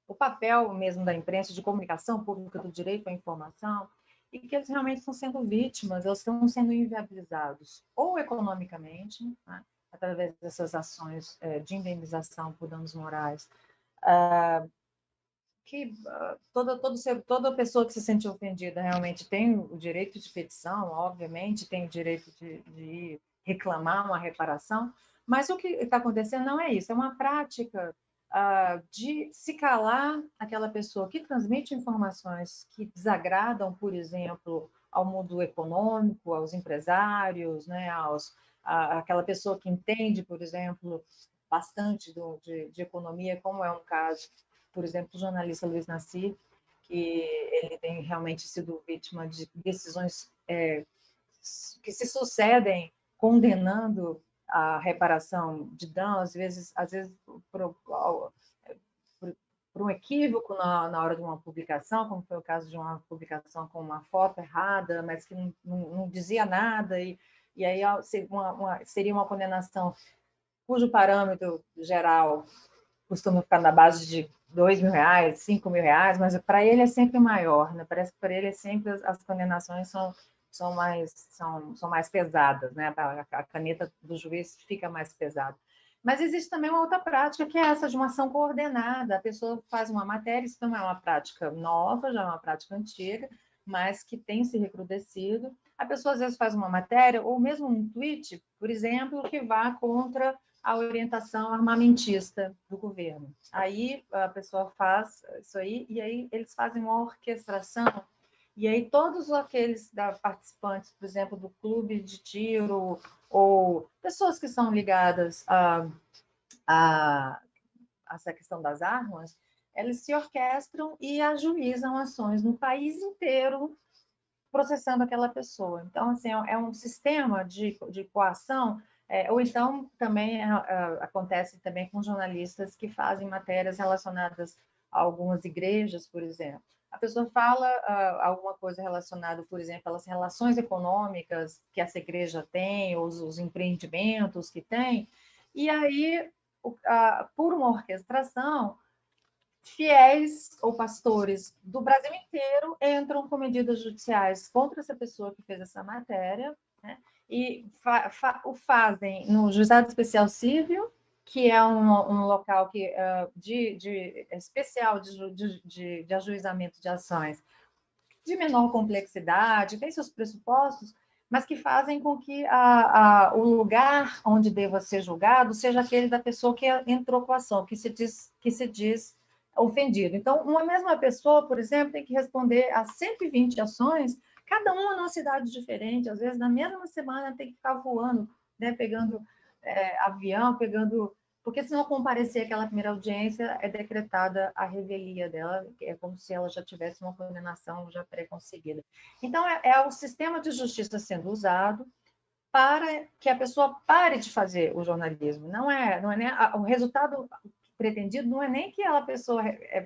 o papel mesmo da imprensa, de comunicação pública, do direito à informação, e que eles realmente estão sendo vítimas, eles estão sendo inviabilizados, ou economicamente, né, através dessas ações de indenização por danos morais, toda pessoa que se sente ofendida realmente tem o direito de petição, obviamente, tem o direito de reclamar uma reparação, mas o que está acontecendo não é isso, é uma prática de se calar aquela pessoa que transmite informações que desagradam, por exemplo, ao mundo econômico, aos empresários, né, aquela pessoa que entende, por exemplo, bastante de economia, como é um caso, por exemplo, do jornalista Luiz Nassir, que ele tem realmente sido vítima de decisões que se sucedem condenando a reparação de danos, às vezes por um equívoco na hora de uma publicação, como foi o caso de uma publicação com uma foto errada, mas que não dizia nada, e aí seria uma condenação cujo parâmetro geral costuma ficar na base de R$2.000, R$5.000, mas para ele é sempre maior, né? Parece que para ele é sempre as condenações são mais pesadas, né? A caneta do juiz fica mais pesada. Mas existe também uma outra prática, que é essa de uma ação coordenada. A pessoa faz uma matéria, isso não é uma prática nova, já é uma prática antiga, mas que tem se recrudescido. A pessoa às vezes faz uma matéria, ou mesmo um tweet, por exemplo, que vá contra a orientação armamentista do governo. Aí a pessoa faz isso aí, e aí eles fazem uma orquestração, e aí todos aqueles participantes, por exemplo, do clube de tiro, ou pessoas que são ligadas a essa questão das armas, eles se orquestram e ajuizam ações no país inteiro, processando aquela pessoa. Então, assim, é um sistema de coação, ou então também acontece também com jornalistas que fazem matérias relacionadas a algumas igrejas, por exemplo. A pessoa fala alguma coisa relacionada, por exemplo, às relações econômicas que essa igreja tem, os empreendimentos que tem, e aí, por uma orquestração, fiéis ou pastores do Brasil inteiro entram com medidas judiciais contra essa pessoa que fez essa matéria, né? E o fazem no Juizado Especial Civil, que é um local que, especial de ajuizamento de ações de menor complexidade, tem seus pressupostos, mas que fazem com que o lugar onde deva ser julgado seja aquele da pessoa que entrou com a ação, que se diz ofendido. Então, uma mesma pessoa, por exemplo, tem que responder a 120 ações, cada uma numa cidade diferente, às vezes na mesma semana tem que ficar voando, né, pegando avião, porque se não comparecer àquela primeira audiência, é decretada a revelia dela, é como se ela já tivesse uma condenação já pré-conseguida. Então, é o sistema de justiça sendo usado para que a pessoa pare de fazer o jornalismo. Não é nem o resultado pretendido não é nem que a pessoa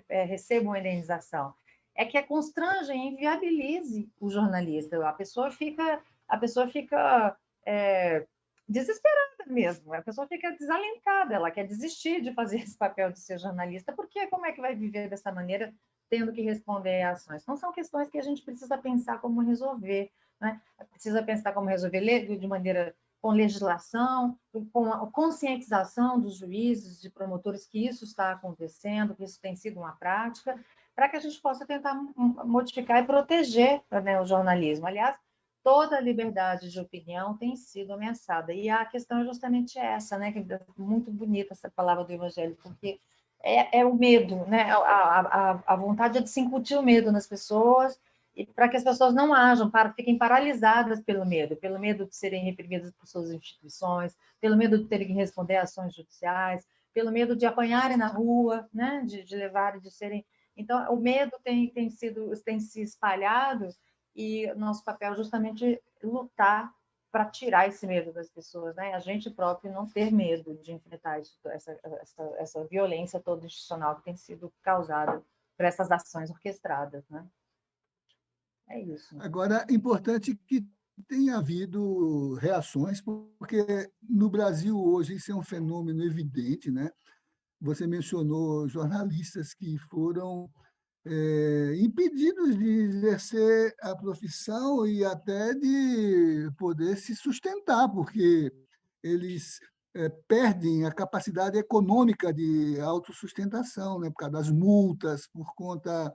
receba uma indenização, é que constrange e inviabilize o jornalista. A pessoa fica desesperada mesmo, a pessoa fica desalentada, ela quer desistir de fazer esse papel de ser jornalista, porque como é que vai viver dessa maneira, tendo que responder a ações? Não são questões que a gente precisa pensar como resolver, né? Precisa pensar como resolver de maneira com legislação, com a conscientização dos juízes, de promotores, que isso está acontecendo, que isso tem sido uma prática, para que a gente possa tentar modificar e proteger, né, o jornalismo. Aliás, toda a liberdade de opinião tem sido ameaçada, e a questão é justamente essa, né, que é muito bonita essa palavra do Evangelho, porque é o medo, né, a vontade de se incutir o medo nas pessoas, e para que as pessoas não ajam, fiquem paralisadas pelo medo de serem reprimidas por suas instituições, pelo medo de terem que responder a ações judiciais, pelo medo de apanharem na rua, né, de levarem, de serem... Então, o medo tem se espalhado, e nosso papel é justamente lutar para tirar esse medo das pessoas, né? A gente próprio não ter medo de enfrentar essa violência toda institucional que tem sido causada por essas ações orquestradas, né? É isso. Agora, é importante que tenha havido reações, porque no Brasil hoje isso é um fenômeno evidente, né? Você mencionou jornalistas que foram impedidos de exercer a profissão e até de poder se sustentar, porque eles perdem a capacidade econômica de autossustentação, né? Por causa das multas, por conta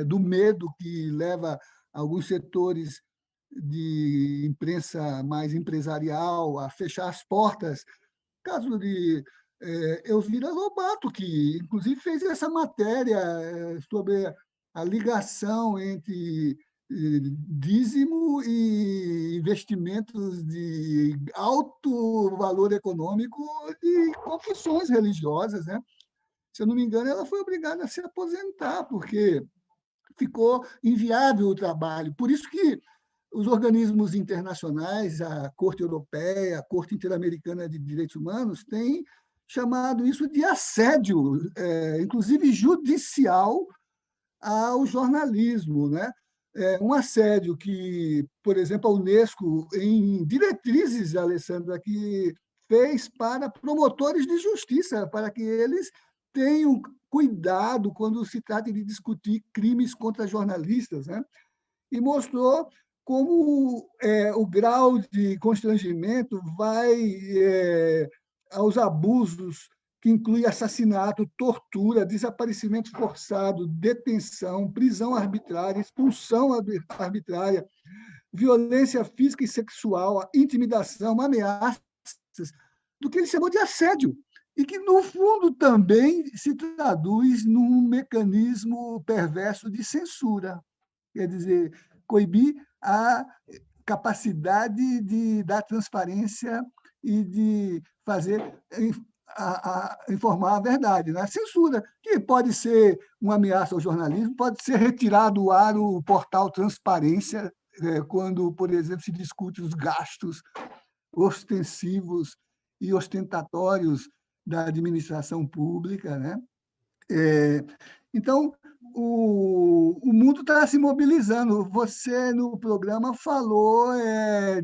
do medo que leva alguns setores de imprensa mais empresarial a fechar as portas. Caso de Elvira Lobato, que inclusive fez essa matéria sobre a ligação entre dízimo e investimentos de alto valor econômico e confissões religiosas, né? Se eu não me engano, ela foi obrigada a se aposentar, porque ficou inviável o trabalho. Por isso que os organismos internacionais, a Corte Europeia, a Corte Interamericana de Direitos Humanos, têm chamado isso de assédio, inclusive judicial, ao jornalismo, né? Um assédio que, por exemplo, a Unesco, em diretrizes, Alessandra, que fez para promotores de justiça, para que eles tenham cuidado quando se trata de discutir crimes contra jornalistas, né? E mostrou como o grau de constrangimento vai aos abusos que inclui assassinato, tortura, desaparecimento forçado, detenção, prisão arbitrária, expulsão arbitrária, violência física e sexual, intimidação, ameaças, do que ele chamou de assédio, e que, no fundo, também se traduz num mecanismo perverso de censura, quer dizer, coibir a capacidade de dar transparência e de fazer informar a verdade. Né? A censura, que pode ser uma ameaça ao jornalismo, pode ser retirar do ar o portal Transparência, quando, por exemplo, se discute os gastos ostensivos e ostentatórios da administração pública. Né? Então, o mundo está se mobilizando. Você, no programa, falou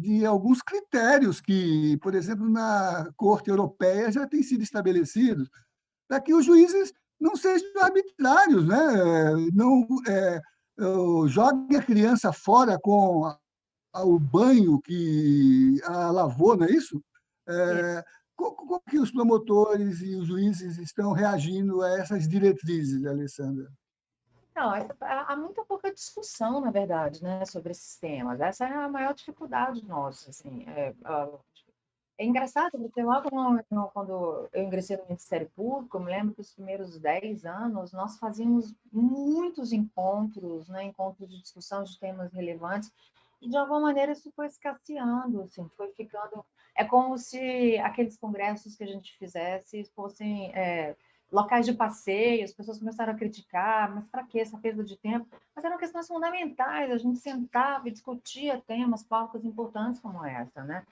de alguns critérios que, por exemplo, na Corte Europeia já têm sido estabelecidos para que os juízes não sejam arbitrários, né? Não joguem a criança fora com o banho que a lavou, não é isso? Como que os promotores e os juízes estão reagindo a essas diretrizes, Alessandra? Não, há muita pouca discussão, na verdade, né, sobre esses temas. Essa é a maior dificuldade nossa. Assim, é engraçado, porque logo quando eu ingressei no Ministério Público, eu me lembro que os primeiros 10 anos nós fazíamos muitos encontros, né, encontros de discussão de temas relevantes, e de alguma maneira isso foi escasseando, assim, foi ficando... É como se aqueles congressos que a gente fizesse fossem locais de passeio, as pessoas começaram a criticar, mas para que essa perda de tempo? Mas eram questões fundamentais, a gente sentava e discutia temas, pautas importantes como essa, né?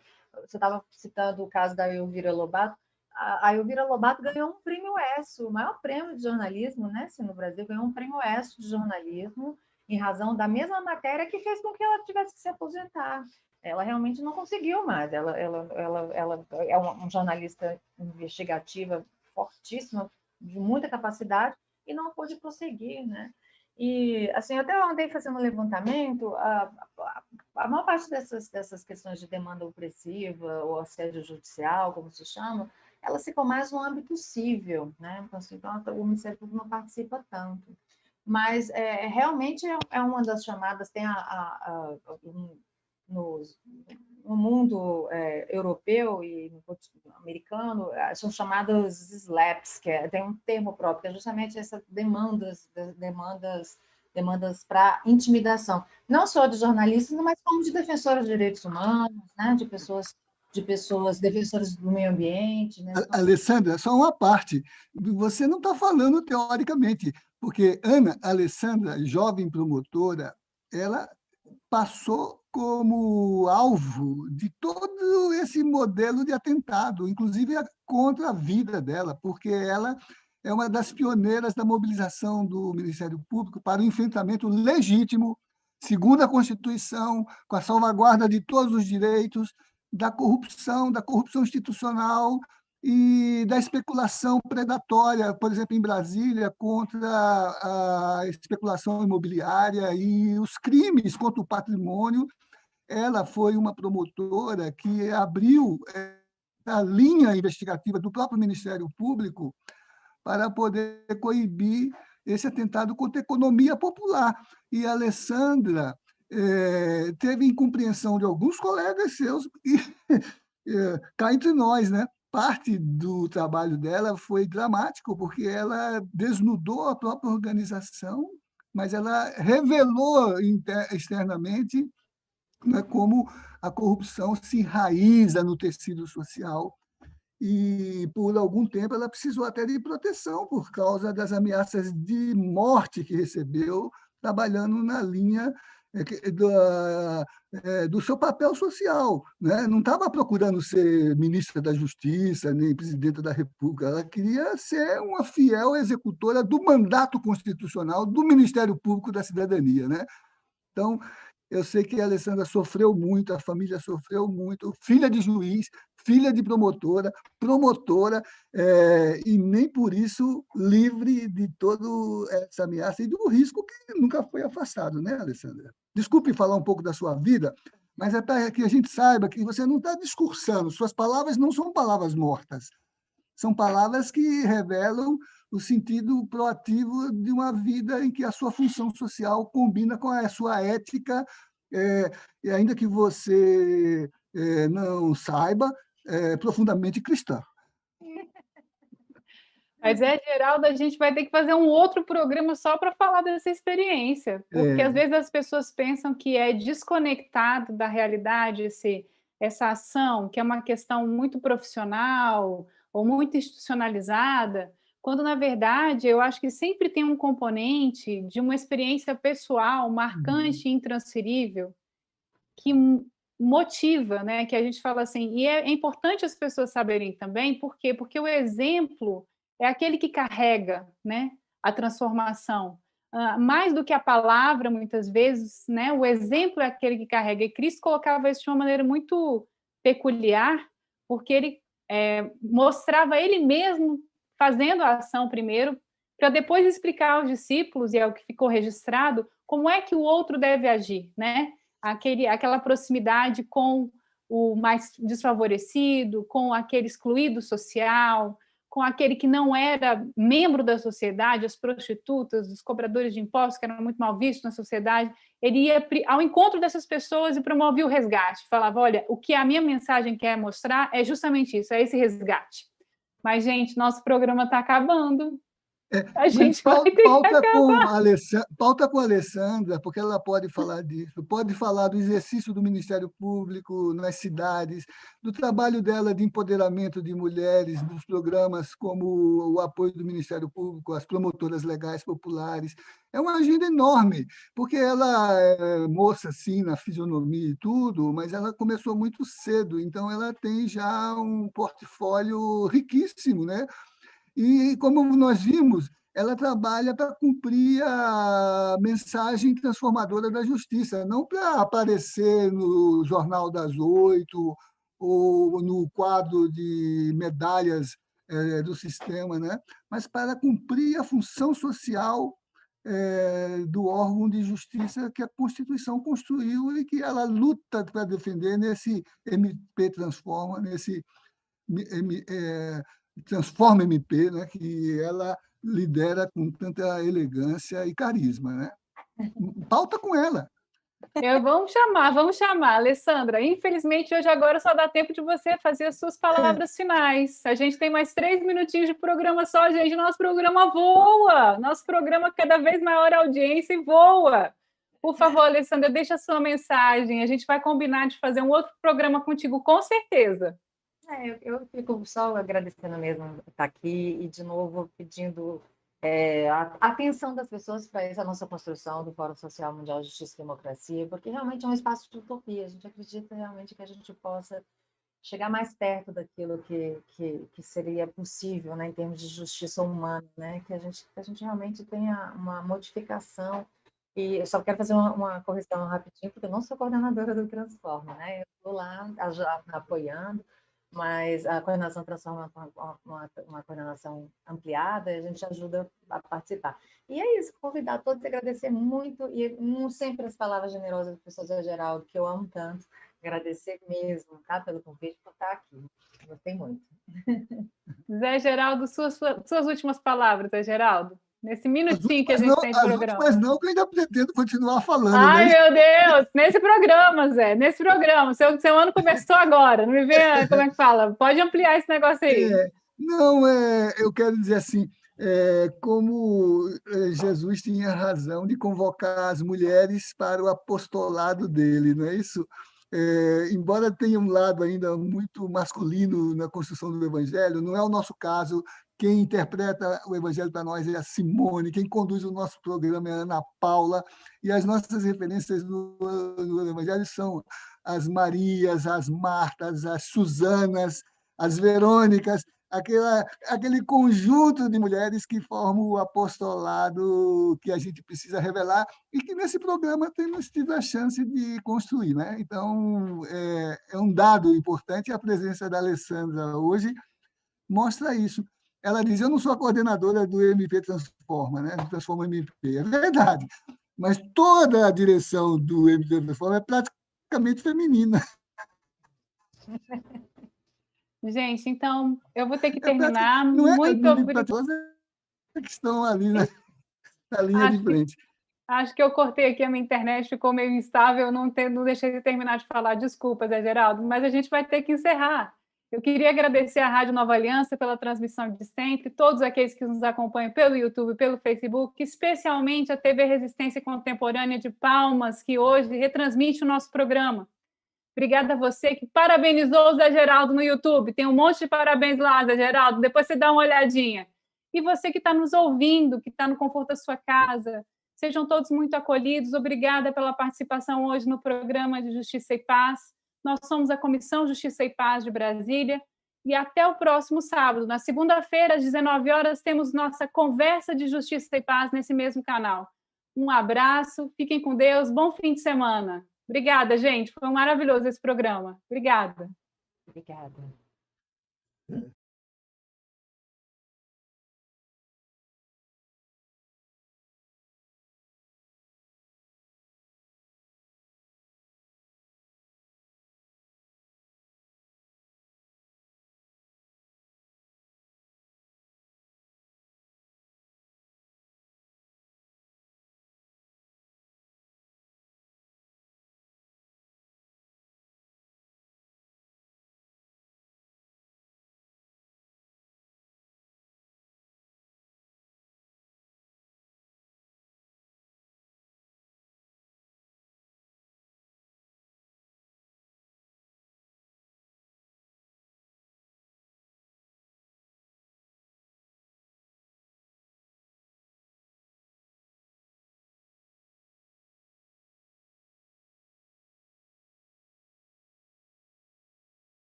Você estava citando o caso da Elvira Lobato. A Elvira Lobato ganhou um prêmio ESSO, o maior prêmio de jornalismo, né? No Brasil, ganhou um prêmio ESSO de jornalismo, em razão da mesma matéria que fez com que ela tivesse que se aposentar. Ela realmente não conseguiu mais. Ela é uma jornalista investigativa fortíssima, de muita capacidade, e não pôde prosseguir, né? E, assim, até eu andei fazendo um levantamento, a maior parte dessas questões de demanda opressiva ou assédio judicial, como se chama, elas ficam mais no âmbito civil, né? Então, o Ministério Público não participa tanto. Mas, realmente, é uma das chamadas, tem no mundo europeu e no americano, são chamadas SLAPs, que tem um termo próprio, que é justamente essas demandas para intimidação, não só de jornalistas, mas como de defensores de direitos humanos, né? de pessoas defensoras do meio ambiente. Né? Então, Alessandra, só uma parte. Você não está falando teoricamente, porque Ana Alessandra, jovem promotora, ela passou como alvo de todo esse modelo de atentado, inclusive contra a vida dela, porque ela é uma das pioneiras da mobilização do Ministério Público para o enfrentamento legítimo, segundo a Constituição, com a salvaguarda de todos os direitos, da corrupção institucional e da especulação predatória, por exemplo, em Brasília, contra a especulação imobiliária e os crimes contra o patrimônio. Ela foi uma promotora que abriu a linha investigativa do próprio Ministério Público para poder coibir esse atentado contra a economia popular. E a Alessandra teve incompreensão de alguns colegas seus, e cá entre nós, né? Parte do trabalho dela foi dramático, porque ela desnudou a própria organização, mas ela revelou externamente, né, como a corrupção se enraiza no tecido social. E, por algum tempo, ela precisou até de proteção por causa das ameaças de morte que recebeu, trabalhando na linha do seu papel social. Né? Não estava procurando ser ministra da Justiça, nem presidenta da República. Ela queria ser uma fiel executora do mandato constitucional do Ministério Público da Cidadania. Né? Então, eu sei que a Alessandra sofreu muito, a família sofreu muito, filha de juiz, filha de promotora, e nem por isso livre de toda essa ameaça e do risco que nunca foi afastado, né, Alessandra? Desculpe falar um pouco da sua vida, mas é para que a gente saiba que você não está discursando, suas palavras não são palavras mortas. São palavras que revelam o sentido proativo de uma vida em que a sua função social combina com a sua ética, e ainda que você não saiba, profundamente cristã. Mas Geraldo, a gente vai ter que fazer um outro programa só para falar dessa experiência, porque às vezes as pessoas pensam que é desconectado da realidade essa ação, que é uma questão muito profissional ou muito institucionalizada, quando, na verdade, eu acho que sempre tem um componente de uma experiência pessoal marcante e intransferível que motiva, né? Que a gente fala assim, e é importante as pessoas saberem também, por quê? Porque o exemplo é aquele que carrega, né, a transformação. Mais do que a palavra, muitas vezes, né, o exemplo é aquele que carrega. E Cristo colocava isso de uma maneira muito peculiar, porque ele mostrava ele mesmo fazendo a ação primeiro, para depois explicar aos discípulos, e é o que ficou registrado, como é que o outro deve agir, né? Aquela proximidade com o mais desfavorecido, com aquele excluído social, com aquele que não era membro da sociedade, as prostitutas, os cobradores de impostos, que eram muito mal vistos na sociedade. Ele ia ao encontro dessas pessoas e promovia o resgate. Falava, olha, o que a minha mensagem quer mostrar é justamente isso, é esse resgate. Mas, gente, nosso programa está acabando. A gente vai ter que acabar. Pauta com a Alessandra, porque ela pode falar disso, pode falar do exercício do Ministério Público nas cidades, do trabalho dela de empoderamento de mulheres, dos programas como o apoio do Ministério Público, as promotoras legais populares. É uma agenda enorme, porque ela é moça, assim, na fisionomia e tudo, mas ela começou muito cedo, então ela tem já um portfólio riquíssimo, né? E, como nós vimos, ela trabalha para cumprir a mensagem transformadora da justiça, não para aparecer no Jornal das 8 ou no quadro de medalhas do sistema, né? Mas para cumprir a função social do órgão de justiça que a Constituição construiu e que ela luta para defender nesse MP Transforma, nesse Transforma MP, né, que ela lidera com tanta elegância e carisma, né? Pauta com ela. Vamos chamar, Alessandra. Infelizmente, hoje agora só dá tempo de você fazer as suas palavras finais. A gente tem mais 3 minutinhos de programa só, gente. Nosso programa voa. Nosso programa cada vez maior audiência e voa. Por favor, Alessandra, deixa a sua mensagem. A gente vai combinar de fazer um outro programa contigo, com certeza. Eu fico só agradecendo mesmo estar aqui e, de novo, pedindo a atenção das pessoas para essa nossa construção do Fórum Social Mundial de Justiça e Democracia, porque realmente é um espaço de utopia. A gente acredita realmente que a gente possa chegar mais perto daquilo que seria possível, né, em termos de justiça humana, né, que a gente realmente tenha uma modificação. E eu só quero fazer uma correção rapidinho, porque eu não sou coordenadora do Transforma, né? Eu estou lá apoiando, mas a coordenação Transforma uma coordenação ampliada, e a gente ajuda a participar. E é isso, convidar todos e agradecer muito, e sempre as palavras generosas do professor Zé Geraldo, que eu amo tanto, agradecer mesmo, tá, pelo convite, por estar aqui. Gostei muito. Zé Geraldo, suas últimas palavras, Zé Geraldo. Nesse minutinho que a gente tem de programa. Mas não, que eu ainda pretendo continuar falando. Ai, né? meu Deus! Nesse programa, Zé, nesse programa. Seu ano começou agora, não me vê como é que fala. Pode ampliar esse negócio aí. Eu quero dizer assim, como Jesus tinha razão de convocar as mulheres para o apostolado dele, não é isso? Embora tenha um lado ainda muito masculino na construção do Evangelho, não é o nosso caso. Quem interpreta o Evangelho para nós é a Simone, quem conduz o nosso programa é a Ana Paula, e as nossas referências no Evangelho são as Marias, as Martas, as Suzanas, as Verônicas, aquele conjunto de mulheres que formam o apostolado que a gente precisa revelar e que nesse programa temos tido a chance de construir, né? Então, é um dado importante, a presença da Alessandra hoje mostra isso. Ela diz, eu não sou a coordenadora do MP Transforma, né? Do Transforma MP. É verdade, mas toda a direção do MP Transforma é praticamente feminina. Gente, então eu vou ter que terminar. Não é Muito obrigada. que estão ali na linha de frente. Acho que eu cortei aqui a minha internet, ficou meio instável, não deixei de terminar de falar. Desculpa, Zé Geraldo, mas a gente vai ter que encerrar. Eu queria agradecer à Rádio Nova Aliança pela transmissão de sempre, todos aqueles que nos acompanham pelo YouTube, pelo Facebook, especialmente a TV Resistência Contemporânea de Palmas, que hoje retransmite o nosso programa. Obrigada a você que parabenizou o Zé Geraldo no YouTube. Tem um monte de parabéns lá, Zé Geraldo. Depois você dá uma olhadinha. E você que está nos ouvindo, que está no conforto da sua casa, sejam todos muito acolhidos. Obrigada pela participação hoje no programa de Justiça e Paz. Nós somos a Comissão Justiça e Paz de Brasília. E até o próximo sábado. Na segunda-feira, às 19 horas, temos nossa conversa de Justiça e Paz nesse mesmo canal. Um abraço, fiquem com Deus, bom fim de semana. Obrigada, gente. Foi maravilhoso esse programa. Obrigada. Obrigada.